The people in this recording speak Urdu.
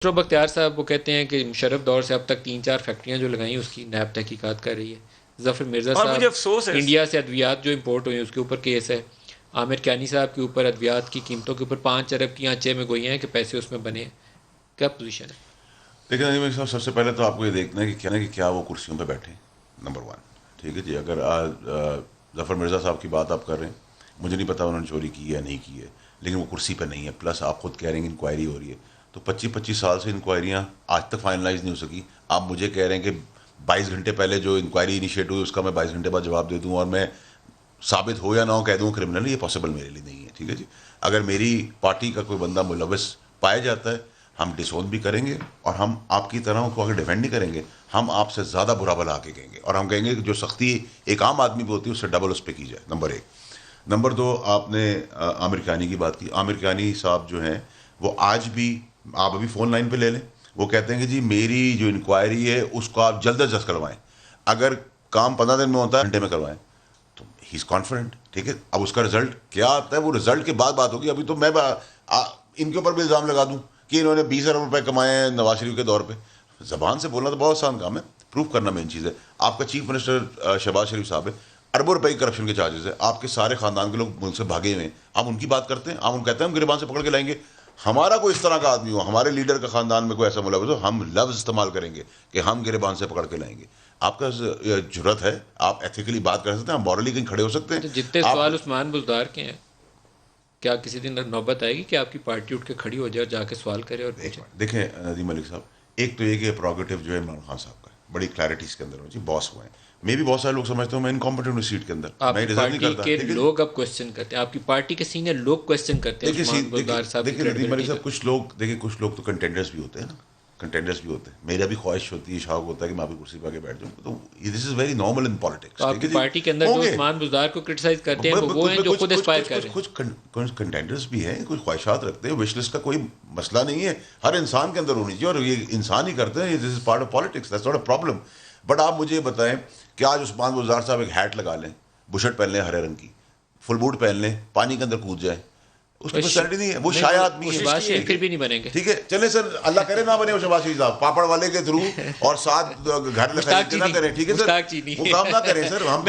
ڈاکٹر بختیار صاحب وہ کہتے ہیں کہ مشرف دور سے اب تک 3-4 فیکٹریاں جو لگائیں اس کی نیب تحقیقات کر رہی ہے. ظفر مرزا اور مجھے صاحب افسوس ہے انڈیا سے ادویات جو امپورٹ ہوئی ہیں اس کے اوپر کیس ہے. عامر کیانی صاحب کے اوپر ادویات کی قیمتوں کے اوپر 5 ارب کی آنچے میں گوئی ہیں کہ پیسے اس میں بنے ہیں. کیا پوزیشن ہے؟ لیکن ندیم صاحب سب سے پہلے تو آپ کو یہ دیکھنا ہے کہ کیا وہ کرسیوں پہ بیٹھے ہیں. نمبر 1 ٹھیک ہے جی. اگر ظفر مرزا صاحب کی بات آپ کر رہے ہیں, مجھے نہیں پتا انہوں نے چوری کی ہے یا نہیں کی ہے, لیکن وہ کرسی پہ نہیں ہے. پلس آپ خود کہہ رہے ہیں کہ انکوائری ہو رہی ہے, تو 25 سال سے انکوائریاں آج تک فائنلائز نہیں ہو سکی. آپ مجھے کہہ رہے ہیں کہ 22 گھنٹے پہلے جو انکوائری انیشیٹ ہوئی اس کا میں 22 گھنٹے بعد جواب دے دوں اور میں ثابت ہو یا نہ ہو کہہ دوں کرمنل, یہ پاسبل میرے لیے نہیں ہے. ٹھیک ہے جی. اگر میری پارٹی کا کوئی بندہ ملوث پایا جاتا ہے, ہم ڈسون بھی کریں گے, اور ہم آپ کی طرح کو اگر ڈیفینڈ نہیں کریں گے, ہم آپ سے زیادہ برا بلا کے کہیں گے, اور ہم کہیں گے کہ جو سختی ایک عام آدمی پہ ہوتی ہے اس سے ڈبل اس پہ کی جائے. نمبر 1. نمبر 2, آپ نے عامر کیانی کی بات کی. عامر کیانی صاحب جو ہیں وہ آج بھی, آپ ابھی فون لائن پہ لے لیں, وہ کہتے ہیں کہ جی میری جو انکوائری ہے اس کو آپ جلد از جلد کروائیں, اگر کام 15 دن میں ہوتا ہے گھنٹے میں کروائیں. تو ہی از کانفیڈنٹ. ٹھیک ہے, اب اس کا رزلٹ کیا آتا ہے وہ رزلٹ کے بعد بات ہوگی. ابھی تو میں ان کے اوپر بھی الزام لگا دوں کہ انہوں نے 20 ارب روپے کمائے ہیں نواز شریف کے دور پہ. زبان سے بولنا تو بہت آسان کام ہے, پروف کرنا مین چیز ہے. آپ کا چیف منسٹر شہباز شریف صاحب ہے, اربوں روپے کی کرپشن کے چارجز ہے, آپ کے سارے خاندان کے لوگ ملک سے بھاگے ہوئے ہیں, آپ ان کی بات کرتے ہیں, آپ ان کہتے ہیں ہم گریبان سے پکڑ کے لائیں گے. ہمارا کوئی اس طرح کا آدمی ہو, ہمارے لیڈر کا خاندان میں کوئی ایسا ملوث ہو, ہم لفظ استعمال کریں گے کہ ہم گریبان سے پکڑ کے لائیں گے. آپ کا جرت ہے, آپ ایتھیکلی بات کر سکتے ہیں, ہم مورلی کہیں کھڑے ہو سکتے ہیں. جتنے سوال عثمان بزدار کے ہیں, کیا کسی دن نوبت آئے گی کہ آپ کی پارٹی اٹھ کے کھڑی ہو جائے اور جا کے سوال کرے اور پوچھے؟ دیکھیں ندیم ملک صاحب, ایک تو یہ کہ پروگیٹو جو ہے عمران خان صاحب کا ہے, بڑی کلیئرٹی اس کے اندر ہو جی, باس ہوئے ہیں. میں بھی بہت سارے لوگ سمجھتے ہوں میں انکمپیٹنٹ ہوں سیٹ کے اندر, آپ میں کی ریزرو نہیں پارٹی کرتا. کے لوگ اب کوشچن کرتے ہیں, آپ کی پارٹی کے سینئر لوگ کوشچن کرتے ہیں عثمان بزدار صاحب کی دیکھیں ندیم ملک credibility صاحب, کا. کچھ لوگ تو کنٹینڈرز بھی ہوتے ہیں نا, کنٹینڈرز بھی ہوتے ہیں. میرا بھی خواہش ہوتی ہے, شوق ہوتا ہے کہ میں آپ کی کرسی پہ آ کے بیٹھ جاؤں. تو this is very normal in politics. تو آپ کی پارٹی کے اندر جو عثمان بزدار کو کرٹیسائز کرتے ہیں وہ ہیں جو خود اسپائر کر رہے ہیں. کچھ کنٹینڈرز بھی ہیں, کچھ خواہشات رکھتے ہیں. وش لسٹ کا کوئی مسئلہ نہیں ہے, ہر انسان کے اندر ہونی چاہیے, اور یہ انسان ہی کرتے ہیں. This is part of politics, that's not a problem. But آپ مجھے بتائیں کہ آج عثمان بزدار صاحب ایک ہیٹ لگا لیں, بشرٹ پہن لیں ہرے رنگ کی, فل بوٹ پہن لیں, پانی کے اندر کود جائیں, اس کی پرسنالٹی نہیں ہے. وہ شایع آدمی ہے, شہباز شریف پھر بھی نہیں بنیں گے. ٹھیک ہے, چلے سر, اللہ کرے نہ بنے وہ شہباز شریف صاحب, پاپڑ والے کے تھرو اور ساتھ گھر نہ کریں. ٹھیک ہے سر, وہ کام نہ کریں سر. ہم